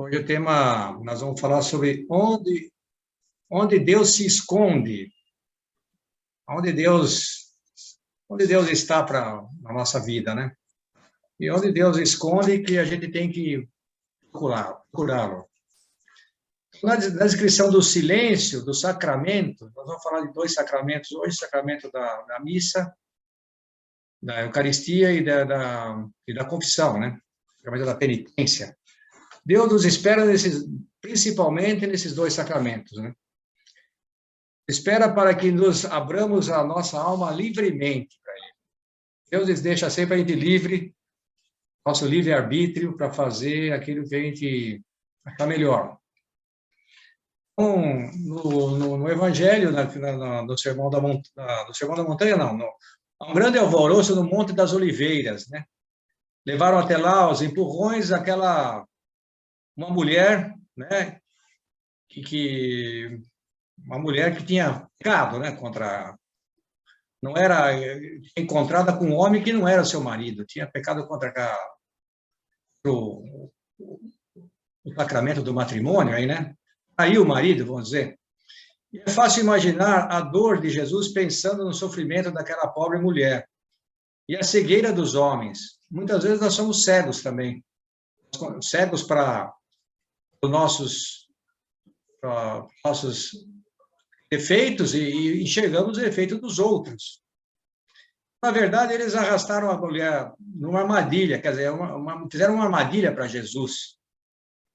Hoje o tema, nós vamos falar sobre onde Deus se esconde, onde Deus está para a nossa vida, né? E onde Deus esconde que a gente tem que procurá-lo. Na descrição do silêncio, do sacramento, nós vamos falar de dois sacramentos hoje, o sacramento da missa, da Eucaristia e da confissão, né? O sacramento da penitência. Deus nos espera principalmente nesses dois sacramentos, né? Espera para que nos abramos a nossa alma livremente para Ele. Deus deixa sempre a gente livre, nosso livre-arbítrio, para fazer aquilo que a gente achar melhor. Então, no Evangelho, no Sermão da Montanha, há um grande alvoroço no Monte das Oliveiras, né? Levaram até lá os empurrões, uma mulher, né? Uma mulher que tinha pecado, né? Não era encontrada com um homem que não era seu marido, tinha pecado contra o sacramento do matrimônio, aí, né? Aí o marido, vamos dizer. E é fácil imaginar a dor de Jesus pensando no sofrimento daquela pobre mulher. E a cegueira dos homens. Muitas vezes nós somos cegos também. Cegos para os nossos defeitos e enxergamos o defeito dos outros. Na verdade, eles arrastaram a mulher numa armadilha, quer dizer, fizeram uma armadilha para Jesus.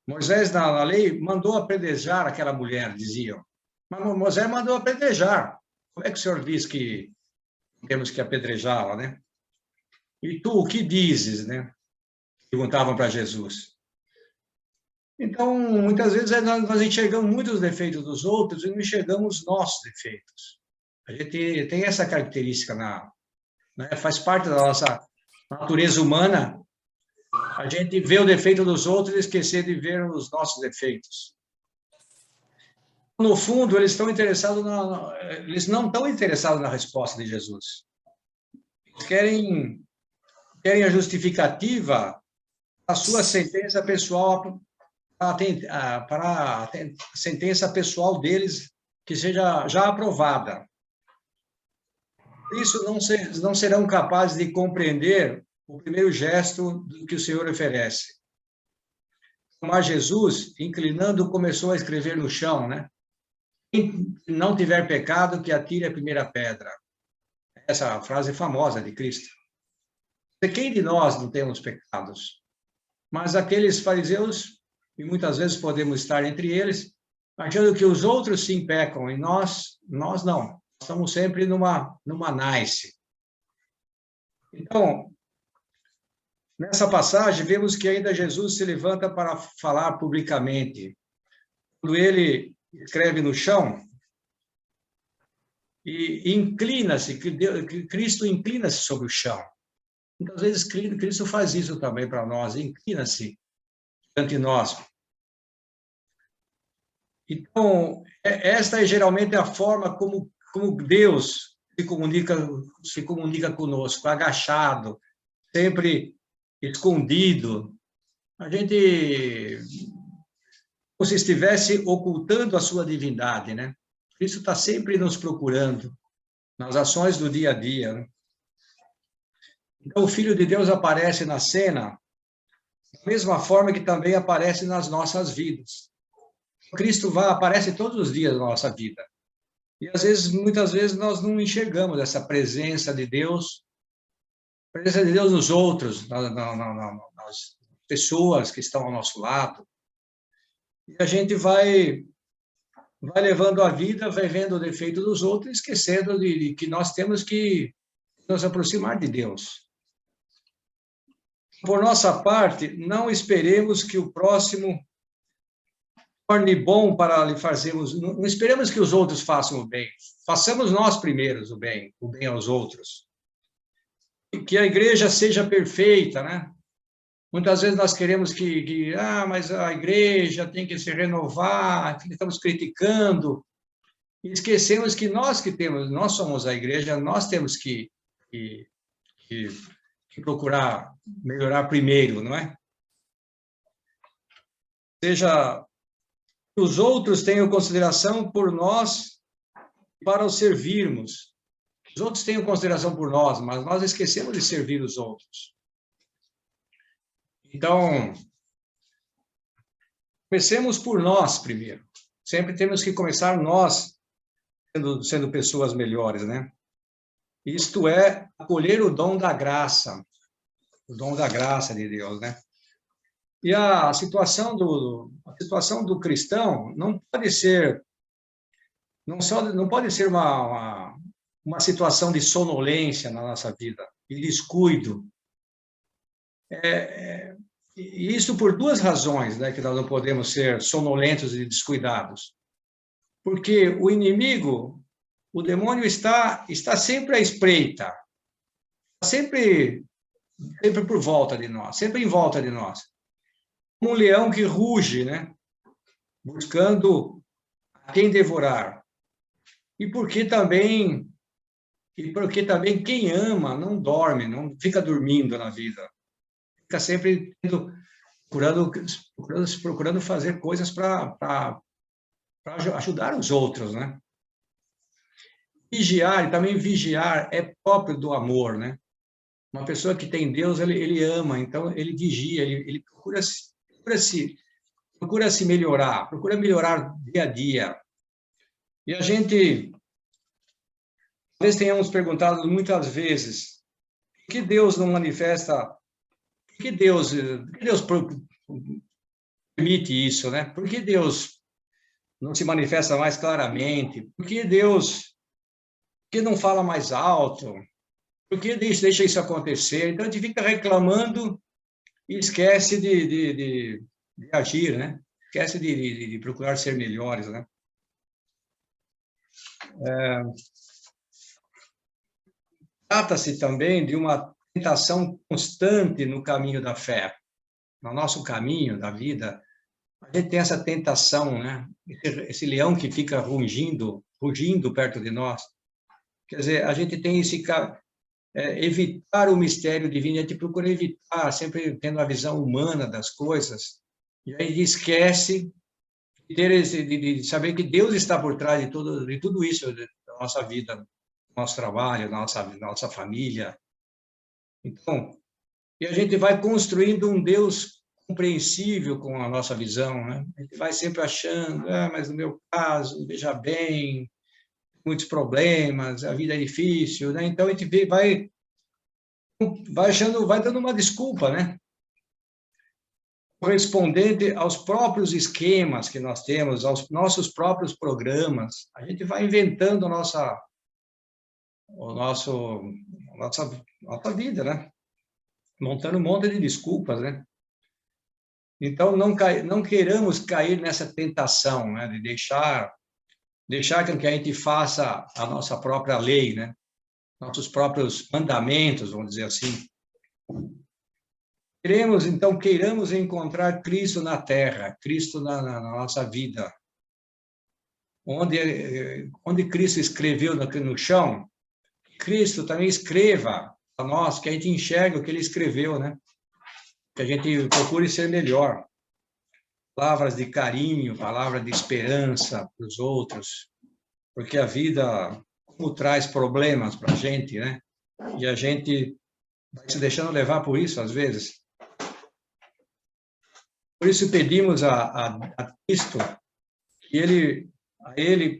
Moisés, na lei, mandou apedrejar aquela mulher, diziam. Mas Moisés mandou apedrejar. Como é que o senhor diz que temos que apedrejá-la, né? E tu, o que dizes, né? Perguntavam para Jesus. Então, muitas vezes, nós enxergamos muitos defeitos dos outros e não enxergamos os nossos defeitos. A gente tem essa característica, né? Faz parte da nossa natureza humana, a gente vê o defeito dos outros e esquecer de ver os nossos defeitos. No fundo, eles não estão interessados na resposta de Jesus. Eles querem a justificativa da sua sentença pessoal, para a sentença pessoal deles que seja já aprovada. Por isso, não serão capazes de compreender o primeiro gesto que o Senhor oferece. Mas Jesus, inclinando, começou a escrever no chão, né? Quem não tiver pecado, que atire a primeira pedra. Essa frase famosa de Cristo. Quem de nós não temos pecados? Mas aqueles fariseus, e muitas vezes podemos estar entre eles, achando que os outros sim pecam, e nós não. Estamos sempre numa nice. Então, nessa passagem, vemos que ainda Jesus se levanta para falar publicamente. Quando ele escreve no chão, e inclina-se, que Cristo inclina-se sobre o chão. Muitas vezes Cristo faz isso também para nós, inclina-se ante nós. Então, esta é geralmente a forma como Deus se comunica conosco, agachado, sempre escondido. A gente, como se estivesse ocultando a sua divindade, né? Cristo está sempre nos procurando, nas ações do dia a dia, né? Então, o Filho de Deus aparece na cena da mesma forma que também aparece nas nossas vidas. Cristo aparece todos os dias na nossa vida. E, muitas vezes, nós não enxergamos essa presença de Deus nos outros, nas pessoas que estão ao nosso lado. E a gente vai levando a vida, vai vendo o defeito dos outros, esquecendo de que nós temos que nos aproximar de Deus. Por nossa parte, não esperemos que o próximo torne bom para lhe fazermos. Não esperemos que os outros façam o bem. Façamos nós primeiros o bem aos outros. E que a igreja seja perfeita, né? Muitas vezes nós queremos mas a igreja tem que se renovar, estamos criticando, e esquecemos que nós somos a igreja, nós temos que procurar melhorar primeiro, não é? seja, que os outros tenham consideração por nós para os servirmos. Os outros tenham consideração por nós, mas nós esquecemos de servir os outros. Então, comecemos por nós primeiro. Sempre temos que começar nós sendo pessoas melhores, né? Isto é, acolher o dom da graça de Deus, né? E a situação do cristão não pode ser uma situação de sonolência na nossa vida, de descuido. E isso por duas razões, né, que nós não podemos ser sonolentos e descuidados. Porque o inimigo, o demônio está sempre à espreita, sempre por volta de nós, sempre em volta de nós. Como um leão que ruge, né, buscando quem devorar. E porque também quem ama não dorme, não fica dormindo na vida. Fica sempre procurando fazer coisas para ajudar os outros, né? Vigiar, e também vigiar é próprio do amor, né? Uma pessoa que tem Deus, ele ama, então ele vigia, ele procura se melhorar, procura melhorar dia a dia. E a gente, talvez tenhamos perguntado muitas vezes, por que Deus não manifesta, por que Deus permite isso, né? Por que Deus não se manifesta mais claramente? Por que não fala mais alto? Por que deixa isso acontecer? Então, a gente fica reclamando e esquece de agir, né? Esquece de procurar ser melhores, né? Trata-se também de uma tentação constante no caminho da fé. No nosso caminho da vida, a gente tem essa tentação, né? Esse leão que fica rugindo perto de nós. Quer dizer, a gente tem evitar o mistério divino, a gente procura evitar, sempre tendo a visão humana das coisas, e aí esquece de saber que Deus está por trás de tudo isso, da nossa vida, do nosso trabalho, da nossa família. Então, e a gente vai construindo um Deus compreensível com a nossa visão, né? A gente vai sempre achando, mas no meu caso, veja bem, muitos problemas, a vida é difícil, né? Então a gente vai dando uma desculpa, né? Correspondente aos próprios esquemas que nós temos, aos nossos próprios programas, a gente vai inventando a nossa vida, né? Montando um monte de desculpas, né? Então não queiramos cair nessa tentação, né? De deixar com que a gente faça a nossa própria lei, né? Nossos próprios mandamentos, vamos dizer assim. Queiramos encontrar Cristo na terra, Cristo na nossa vida. Onde Cristo escreveu no chão, Cristo também escreva para nós, que a gente enxergue o que ele escreveu, né? Que a gente procure ser melhor. Palavras de carinho, palavras de esperança para os outros, porque a vida traz problemas para a gente, né? E a gente vai se deixando levar por isso, às vezes. Por isso pedimos a Cristo que ele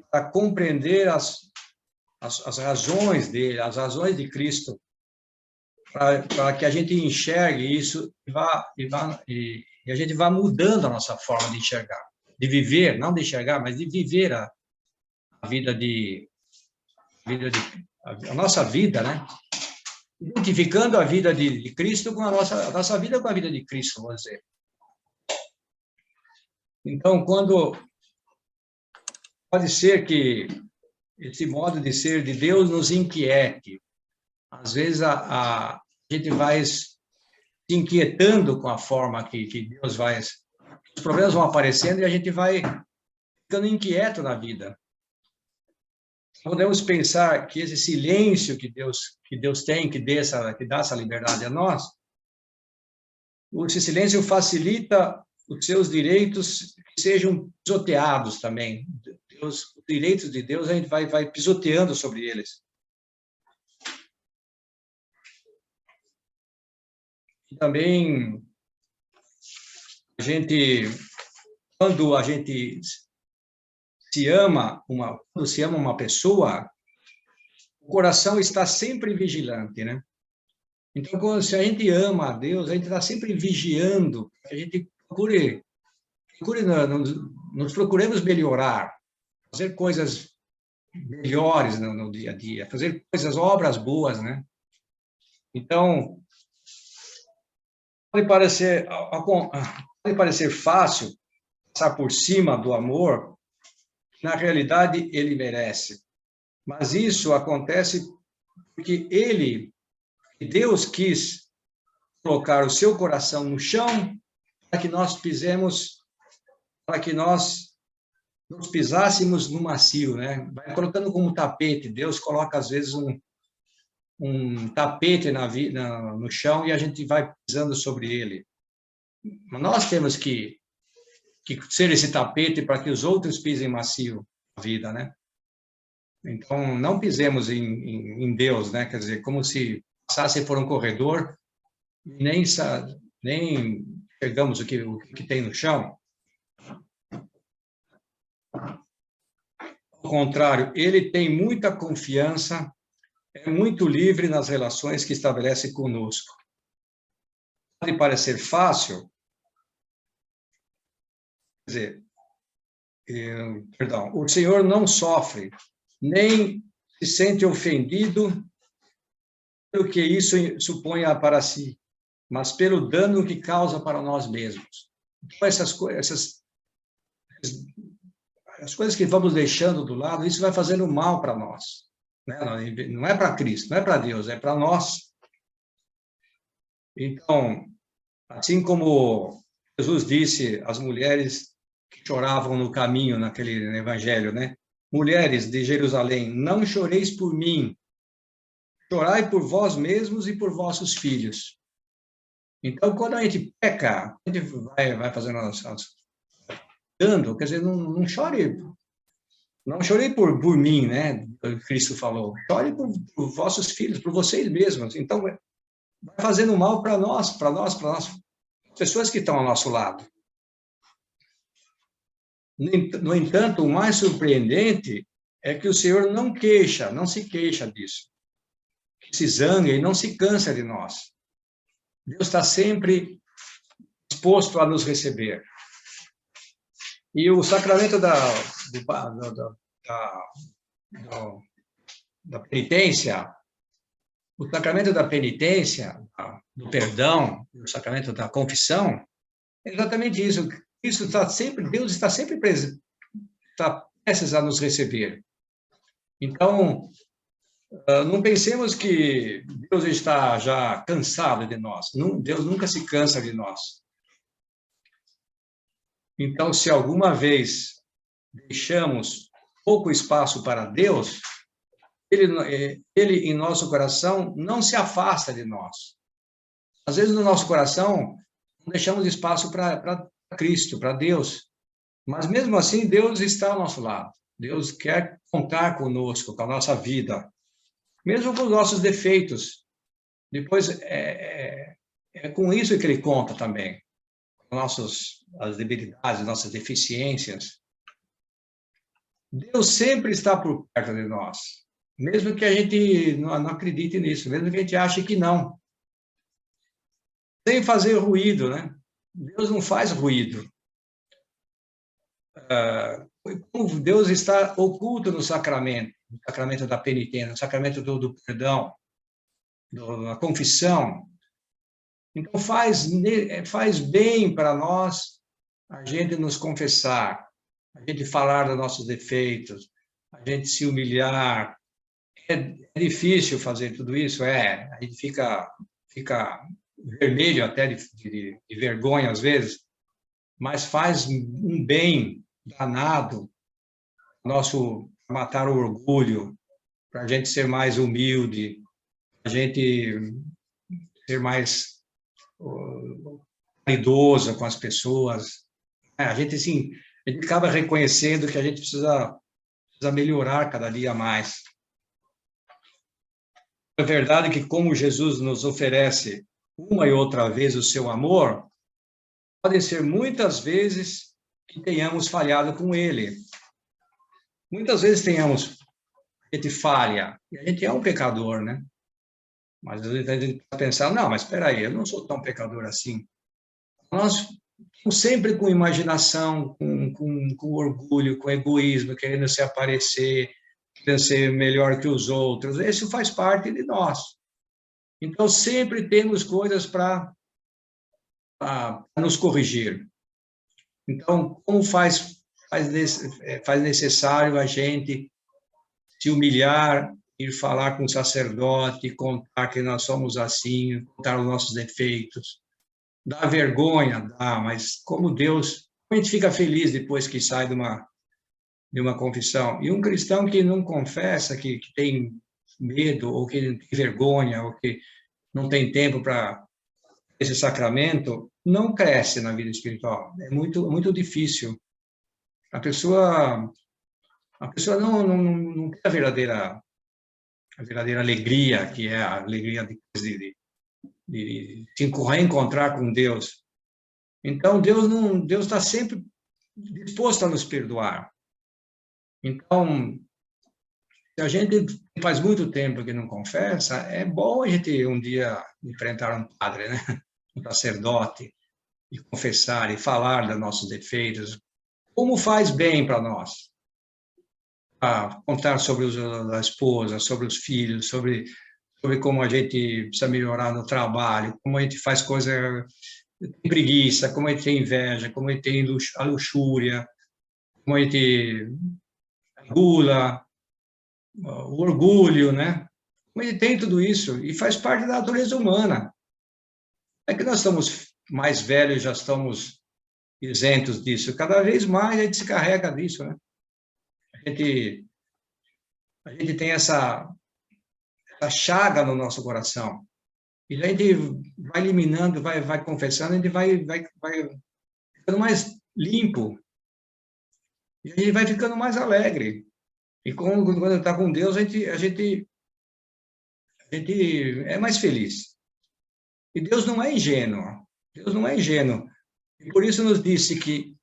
para compreender as razões dele, as razões de Cristo, para que a gente enxergue isso e a gente vá mudando a nossa forma de enxergar, de viver, não de enxergar, mas de viver a nossa vida, né? Identificando a vida de Cristo com a nossa vida com a vida de Cristo, vamos dizer. Então, pode ser que esse modo de ser de Deus nos inquiete. Às vezes a gente vai se inquietando com a forma que Deus vai... Os problemas vão aparecendo e a gente vai ficando inquieto na vida. Podemos pensar que esse silêncio que Deus tem, que dá essa liberdade a nós, esse silêncio facilita os seus direitos sejam pisoteados também. Os direitos de Deus, a gente vai pisoteando sobre eles. E também, quando a gente quando se ama uma pessoa, o coração está sempre vigilante, né? Então, se a gente ama a Deus, a gente está sempre vigiando, a gente nos procuremos melhorar, fazer coisas melhores no dia a dia, fazer obras boas, né? Então, pode parecer fácil passar por cima do amor, na realidade ele merece. Mas isso acontece porque Deus quis colocar o seu coração no chão para que nós nos pisássemos no macio, né? Vai colocando como tapete. Deus coloca às vezes um tapete no chão e a gente vai pisando sobre ele. Mas nós temos que ser esse tapete para que os outros pisem macio na vida, né? Então, não pisemos em Deus, né? Quer dizer, como se passasse por um corredor e nem pegamos o que tem no chão. Ao contrário, ele tem muita confiança, é muito livre nas relações que estabelece conosco. Pode parecer fácil, quer dizer, perdão, o Senhor não sofre, nem se sente ofendido pelo que isso suponha para si, mas pelo dano que causa para nós mesmos. Então, as coisas que vamos deixando do lado, isso vai fazendo mal para nós. Né? Não é para Cristo, não é para Deus, é para nós. Então, assim como Jesus disse às mulheres que choravam no caminho, naquele evangelho, né? Mulheres de Jerusalém, não choreis por mim, chorai por vós mesmos e por vossos filhos. Então, quando a gente peca, a gente vai fazendo quer dizer, não chore, não chorei por mim, né? Cristo falou, chore por vossos filhos, por vocês mesmos. Então, vai fazendo mal para nós, pessoas que estão ao nosso lado. No entanto, o mais surpreendente é que o Senhor não se queixa disso. Se zanga e não se cansa de nós. Deus está sempre disposto a nos receber. E o sacramento da penitência, o sacramento da penitência, do perdão, o sacramento da confissão, é exatamente isso. Deus está sempre prestes a nos receber. Então, não pensemos que Deus está já cansado de nós. Deus nunca se cansa de nós. Então, se alguma vez deixamos pouco espaço para Deus, ele em nosso coração não se afasta de nós. Às vezes, no nosso coração, não deixamos espaço para Cristo, para Deus. Mas, mesmo assim, Deus está ao nosso lado. Deus quer contar conosco, com a nossa vida. Mesmo com os nossos defeitos. Depois, é com isso que ele conta também. As debilidades, nossas deficiências. Deus sempre está por perto de nós. Mesmo que a gente não acredite nisso, mesmo que a gente ache que não. Sem fazer ruído, né? Deus não faz ruído. Deus está oculto no sacramento da penitência, no sacramento do perdão, da confissão. Então, faz bem para nós a gente nos confessar, a gente falar dos nossos defeitos, a gente se humilhar. É difícil fazer tudo isso? A gente fica vermelho até de vergonha às vezes, mas faz um bem danado matar o orgulho, para a gente ser mais humilde, a gente ser mais caridoso com as pessoas. A gente, assim, a gente acaba reconhecendo que a gente precisa melhorar cada dia mais. É verdade que, como Jesus nos oferece uma e outra vez o seu amor, pode ser muitas vezes que tenhamos falhado com ele. Muitas vezes a gente falha, e a gente é um pecador, né? Mas a gente está pensando, não, mas espera aí, eu não sou tão pecador assim. Nós estamos sempre com imaginação, com orgulho, com egoísmo, querendo se aparecer, querendo ser melhor que os outros. Isso faz parte de nós. Então, sempre temos coisas para nos corrigir. Então, como faz necessário a gente se humilhar, ir falar com o sacerdote, contar que nós somos assim, contar os nossos defeitos. Dá vergonha, dá, mas como Deus, a gente fica feliz depois que sai de uma confissão. E um cristão que não confessa, que tem medo, ou que tem vergonha, ou que não tem tempo para esse sacramento, não cresce na vida espiritual. É muito difícil. A pessoa não tem a verdadeira alegria, que é a alegria de se reencontrar com Deus. Então, Deus está sempre disposto a nos perdoar. Então, se a gente faz muito tempo que não confessa, é bom a gente um dia enfrentar um padre, né? Um sacerdote, e confessar e falar dos nossos defeitos, como faz bem para nós. Contar sobre a esposa, sobre os filhos, sobre como a gente precisa melhorar no trabalho, como a gente faz coisa, tem preguiça, como a gente tem inveja, como a gente tem a luxúria, como a gente gula, o orgulho, né? Como a gente tem tudo isso, e faz parte da natureza humana. É que nós estamos mais velhos, já estamos isentos disso. Cada vez mais a gente se carrega disso, né? A gente tem essa chaga no nosso coração. E a gente vai eliminando, vai confessando, a gente vai ficando mais limpo. E a gente vai ficando mais alegre. E quando está com Deus, a gente é mais feliz. E Deus não é ingênuo. Deus não é ingênuo. E por isso nos disse que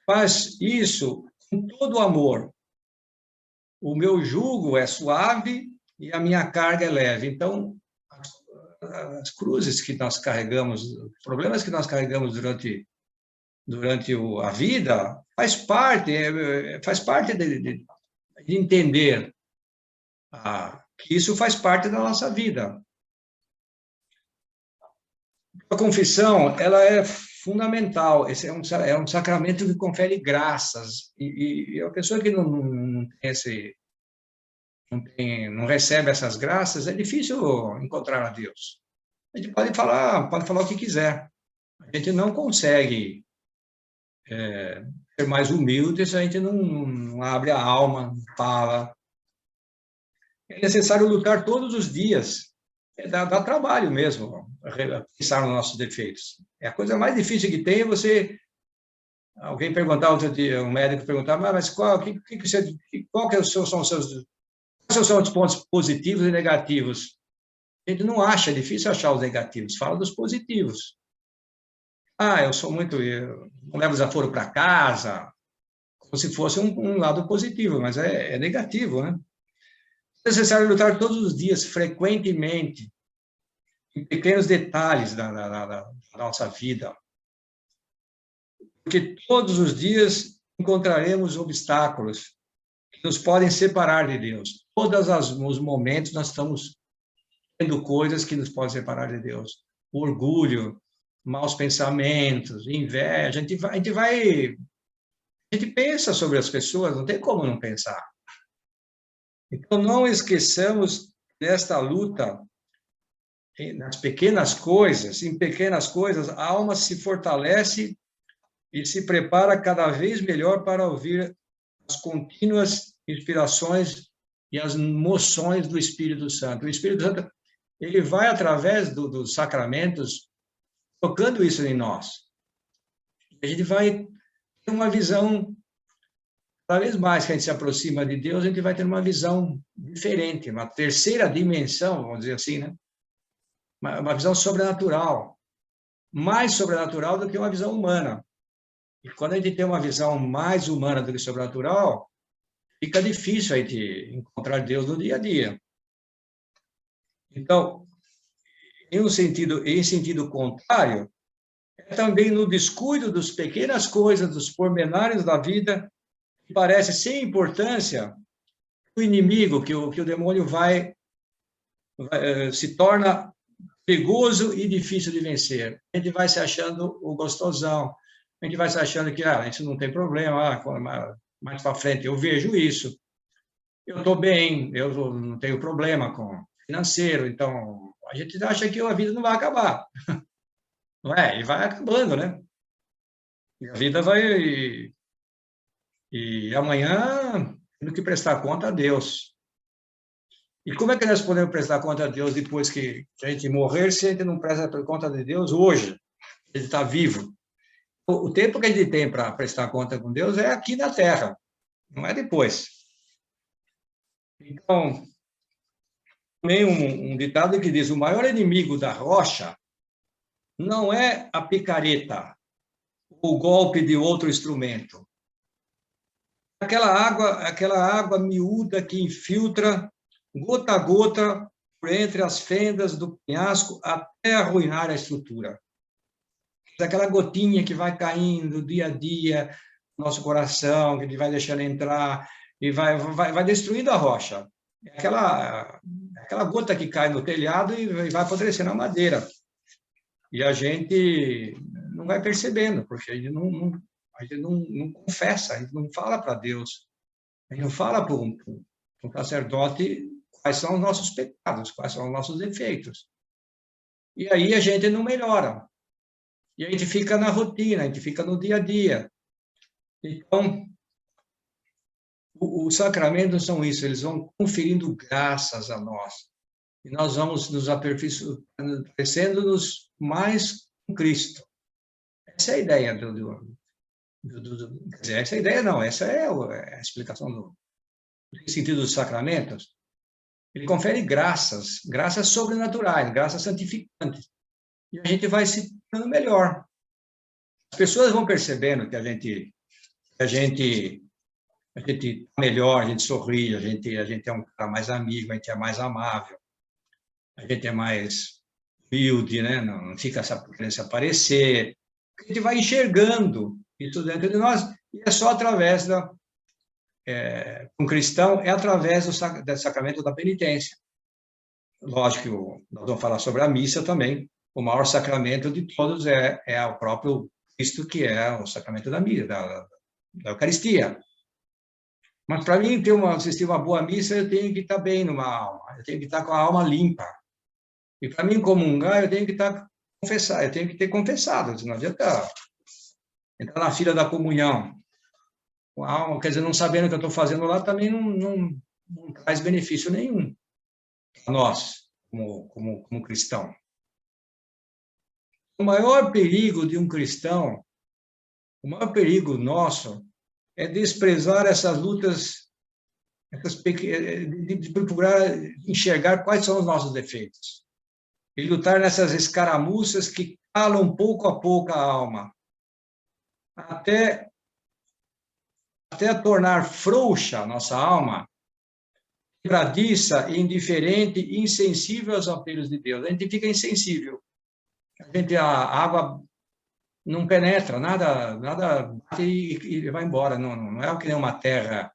faz isso com todo o amor. O meu jugo é suave e a minha carga é leve. Então, as cruzes que nós carregamos, os problemas que nós carregamos durante a vida, faz parte de entender que isso faz parte da nossa vida. A confissão, ela é fundamental. Esse é um sacramento que confere graças. E a pessoa que não não recebe essas graças, é difícil encontrar a Deus. A gente pode falar o que quiser. A gente não consegue ser mais humilde se a gente não abre a alma, não fala. É necessário lutar todos os dias. Dá trabalho mesmo pensar nos nossos defeitos. É a coisa mais difícil que tem. Alguém perguntar outro dia, um médico perguntava, mas qual que são os pontos positivos e negativos? A gente não acha, é difícil achar os negativos. Fala dos positivos. Eu não levo desaforo para casa, como se fosse um lado positivo, mas é negativo, né? É necessário lutar todos os dias, frequentemente, em pequenos detalhes da nossa vida. Porque todos os dias encontraremos obstáculos que nos podem separar de Deus. Todos os momentos nós estamos tendo coisas que nos podem separar de Deus. O orgulho, maus pensamentos, inveja. A gente pensa sobre as pessoas, não tem como não pensar. Então, não esqueçamos desta luta nas pequenas coisas. Em pequenas coisas, a alma se fortalece e se prepara cada vez melhor para ouvir as contínuas inspirações e as moções do Espírito Santo. O Espírito Santo, ele vai, através dos sacramentos, colocando isso em nós. A gente vai ter uma visão, cada vez mais que a gente se aproxima de Deus, a gente vai ter uma visão diferente, uma terceira dimensão, vamos dizer assim, né? Uma visão sobrenatural, mais sobrenatural do que uma visão humana. E quando a gente tem uma visão mais humana do que sobrenatural, fica difícil a gente encontrar Deus no dia a dia. Então, em sentido contrário, é também no descuido das pequenas coisas, dos pormenores da vida, que parece sem importância, o inimigo, que o demônio se torna perigoso e difícil de vencer. A gente vai se achando o gostosão, a gente vai se achando que isso não tem problema, mais para frente eu vejo isso, eu estou bem, eu não tenho problema com financeiro, então a gente acha que a vida não vai acabar. Não é? E vai acabando, né? E a vida vai... E amanhã, temos que prestar conta a Deus. E como é que nós podemos prestar conta a Deus depois que a gente morrer, se a gente não presta conta de Deus hoje? Ele está vivo. O tempo que a gente tem para prestar conta com Deus é aqui na Terra, não é depois. Então, também um ditado que diz: o maior inimigo da rocha não é a picareta, o golpe de outro instrumento. Aquela água miúda que infiltra gota a gota por entre as fendas do penhasco até arruinar a estrutura. Aquela gotinha que vai caindo dia a dia no nosso coração, que ele vai deixando entrar e vai destruindo a rocha. Aquela gota que cai no telhado e vai apodrecendo a madeira. E a gente não vai percebendo, porque a gente não confessa, a gente não fala para Deus, a gente não fala para um sacerdote quais são os nossos pecados, quais são os nossos defeitos. E aí a gente não melhora. E a gente fica na rotina, a gente fica no dia a dia. Então, os sacramentos são isso, eles vão conferindo graças a nós. E nós vamos nos aperfeiçoando, parecendo-nos mais com Cristo. Essa é a ideia quer dizer, essa é a ideia não, essa é a explicação do sentido dos sacramentos. Ele confere graças sobrenaturais, graças santificantes. E a gente vai se tornando melhor. As pessoas vão percebendo que a gente melhor, a gente sorri, a gente é um cara mais amigo, a gente é mais amável, a gente é mais humilde, né? Não fica querendo se aparecer. A gente vai enxergando isso dentro de nós, e é só através um cristão, é através do sacramento da penitência. Lógico que nós vamos falar sobre a missa também. O maior sacramento de todos é o próprio Cristo, que é o sacramento da missa, da Eucaristia. Mas para mim assistir uma boa missa, eu tenho que estar bem numa alma, eu tenho que estar com a alma limpa. E para mim comungar, eu tenho que confessar, eu tenho que ter confessado, não adianta entrar na fila da comunhão. Com a alma, quer dizer, não sabendo o que eu estou fazendo lá, também não traz benefício nenhum a nós, como cristão. O maior perigo de um cristão, o maior perigo nosso, é desprezar essas lutas, de procurar enxergar quais são os nossos defeitos. E lutar nessas escaramuças que calam pouco a pouco a alma, até tornar frouxa a nossa alma, quebradiça, indiferente, insensível aos apelos de Deus. A gente fica insensível. A água não penetra, nada bate e vai embora. Não é o que nem uma terra.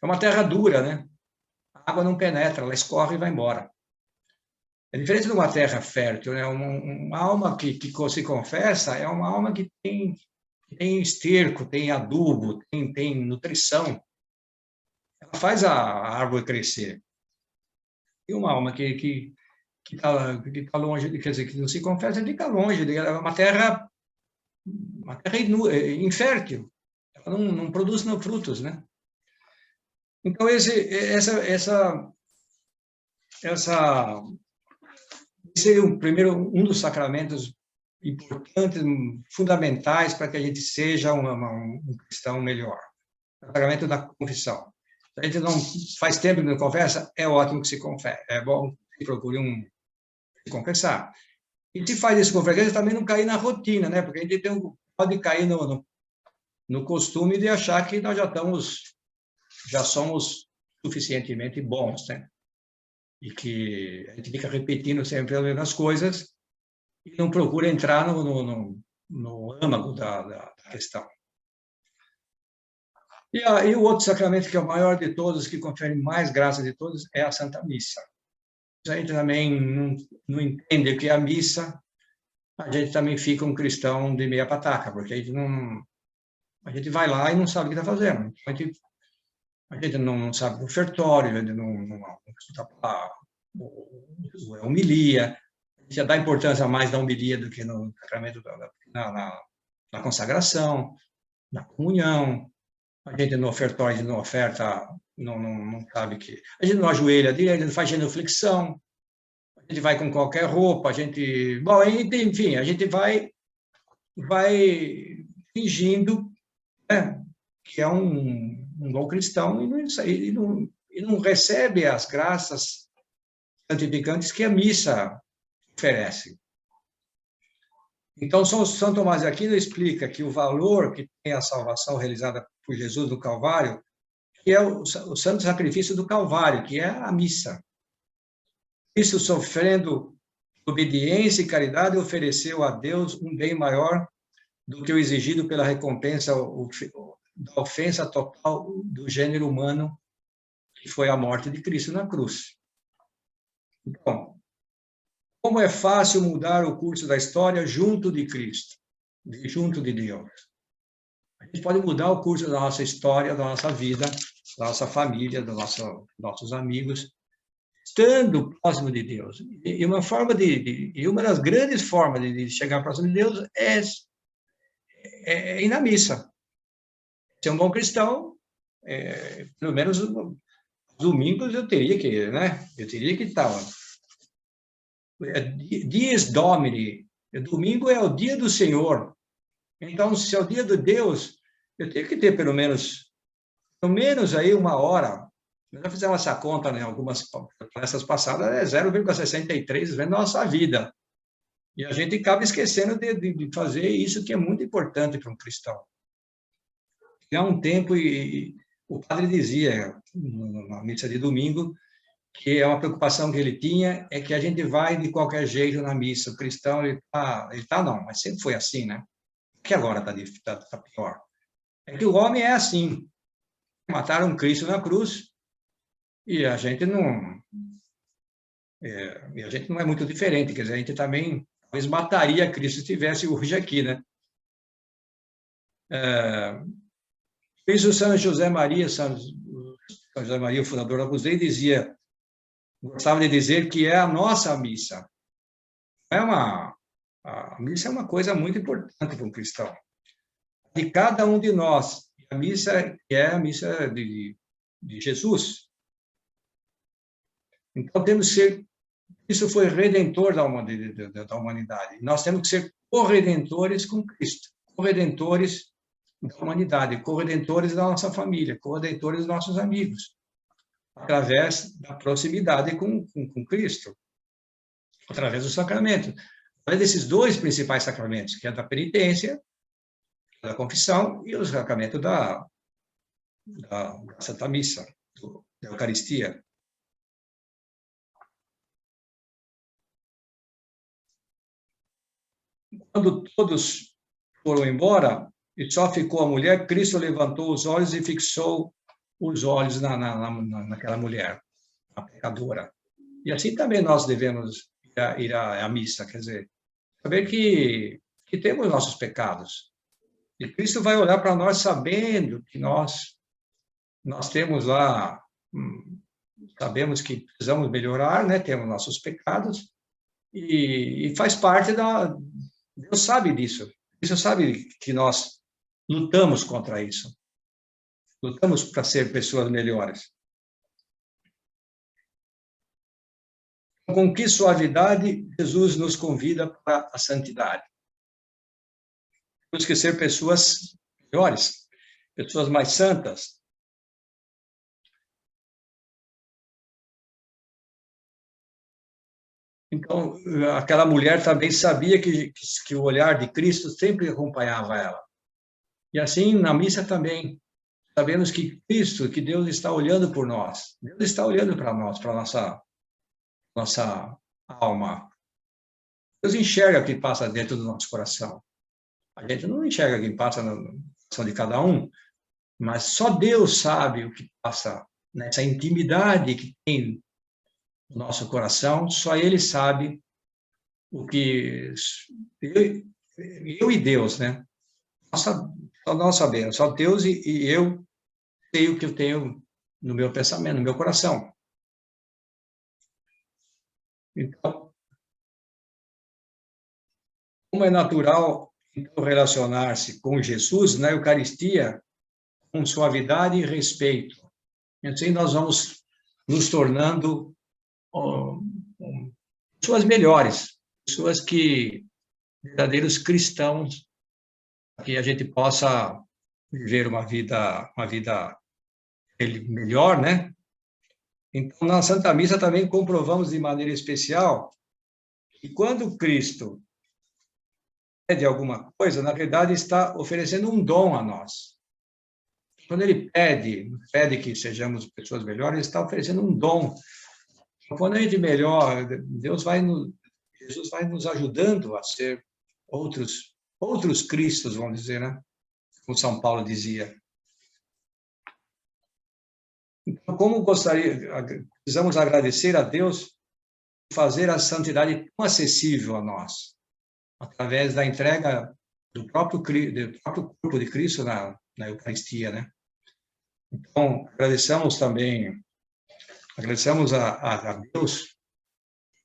É uma terra dura, né? A água não penetra, ela escorre e vai embora. É diferente de uma terra fértil, né? Uma alma que se confessa é uma alma que tem esterco, tem adubo, tem nutrição. Ela faz a árvore crescer. E uma alma que está longe, quer dizer, que não se confessa, fica longe, é uma terra infértil, ela não produz frutos, né? Então, esse seria um dos sacramentos importantes, fundamentais para que a gente seja um cristão melhor. O sacramento da confissão. Se a gente não faz tempo que não confessa, é ótimo que se confesse. É bom que procure se confessar. E se faz isso com frequência, também não cair na rotina, né? Porque a gente pode cair no costume de achar que nós já somos suficientemente bons, né? E que a gente fica repetindo sempre as mesmas coisas e não procura entrar no âmago da questão. E o outro sacramento, que é o maior de todos, que confere mais graça de todos, é a Santa Missa. Se a gente também não entende o que é a missa, a gente também fica um cristão de meia pataca, porque a gente vai lá e não sabe o que está fazendo. A gente não sabe do ofertório, a gente não escuta a homilia, a gente já dá importância mais na homilia do que no sacramento na consagração, na comunhão. A gente no ofertório, não oferta, não sabe que... A gente não ajoelha, a gente não faz genuflexão, a gente vai com qualquer roupa, a gente... Bom, enfim, a gente vai fingindo, né, que é um bom cristão e não recebe as graças santificantes que a missa oferece. Então, São Tomás de Aquino explica que o valor que tem a salvação realizada por Jesus no Calvário, que é o santo sacrifício do Calvário, que é a missa. Cristo, sofrendo obediência e caridade, ofereceu a Deus um bem maior do que o exigido pela recompensa da ofensa total do gênero humano, que foi a morte de Cristo na cruz. Então, como é fácil mudar o curso da história junto de Cristo, junto de Deus. A gente pode mudar o curso da nossa história, da nossa vida, da nossa família, dos nossos amigos, estando próximo de Deus. E uma das grandes formas de chegar próximo de Deus é ir na missa. Ser um bom cristão, pelo menos os domingos eu teria que ir, né? Eu teria que estar. Dies Domini, domingo é o dia do Senhor. Então, se é o dia de Deus, eu tenho que ter pelo menos aí uma hora. Nós já fizemos essa conta, né? Algumas palestras passadas, é 0,63 vezes nossa vida. E a gente acaba esquecendo de fazer isso, que é muito importante para um cristão. Há um tempo, e o padre dizia, na missa de domingo, que é uma preocupação que ele tinha, é que a gente vai de qualquer jeito na missa. O cristão, ele tá não, mas sempre foi assim, né? Que agora tá pior. É que o homem é assim. Mataram Cristo na cruz e a gente não é muito diferente. Quer dizer, a gente também talvez mataria Cristo se estivesse hoje aqui, né? Isso São José Maria, o fundador da Opus Dei, gostava de dizer que é a nossa missa. A missa é uma coisa muito importante para um cristão. De cada um de nós. A missa é a missa de Jesus. Então, temos que ser... Isso foi redentor da humanidade. Nós temos que ser corredentores com Cristo. Corredentores da humanidade. Corredentores da nossa família. Corredentores dos nossos amigos. Através da proximidade com Cristo. Através do sacramento. Através desses dois principais sacramentos, que é da penitência, da confissão e o sacramento da Santa Missa, da Eucaristia. Quando todos foram embora e só ficou a mulher, Cristo levantou os olhos e fixou os olhos naquela mulher, a pecadora. E assim também nós devemos ir à missa, quer dizer, saber que temos nossos pecados. E Cristo vai olhar para nós sabendo que nós temos lá, sabemos que precisamos melhorar, né? Temos nossos pecados, e faz parte Deus sabe disso. Deus sabe que nós lutamos contra isso. Lutamos para ser pessoas melhores. Com que suavidade Jesus nos convida para a santidade. temos que ser pessoas melhores, pessoas mais santas. Então, aquela mulher também sabia que o olhar de Cristo sempre acompanhava ela. E assim, na missa também, sabemos que Cristo, que Deus está olhando por nós. Deus está olhando para nós, para a nossa alma. Deus enxerga o que passa dentro do nosso coração. A gente não enxerga o que passa no coração de cada um, mas só Deus sabe o que passa nessa intimidade que tem no nosso coração. Só Ele sabe o que eu e Deus, né? Só nós sabemos, só Deus e eu sei o que eu tenho no meu pensamento, no meu coração. Então, como é natural relacionar-se com Jesus na Eucaristia com suavidade e respeito. Assim nós vamos nos tornando pessoas melhores, pessoas verdadeiros cristãos, que a gente possa viver uma vida melhor, né? Então, na Santa Missa também comprovamos de maneira especial que quando Cristo pede alguma coisa, na verdade está oferecendo um dom a nós. Quando ele pede que sejamos pessoas melhores, ele está oferecendo um dom. Quando a gente melhora, Jesus vai nos ajudando a ser outros Cristos, vamos dizer, né? Como São Paulo dizia. Então, precisamos agradecer a Deus por fazer a santidade tão acessível a nós, através da entrega do próprio corpo de Cristo na Eucaristia, né? Então, agradecemos a Deus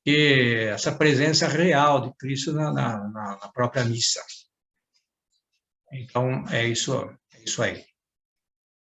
que essa presença real de Cristo na própria missa. Então, é isso aí.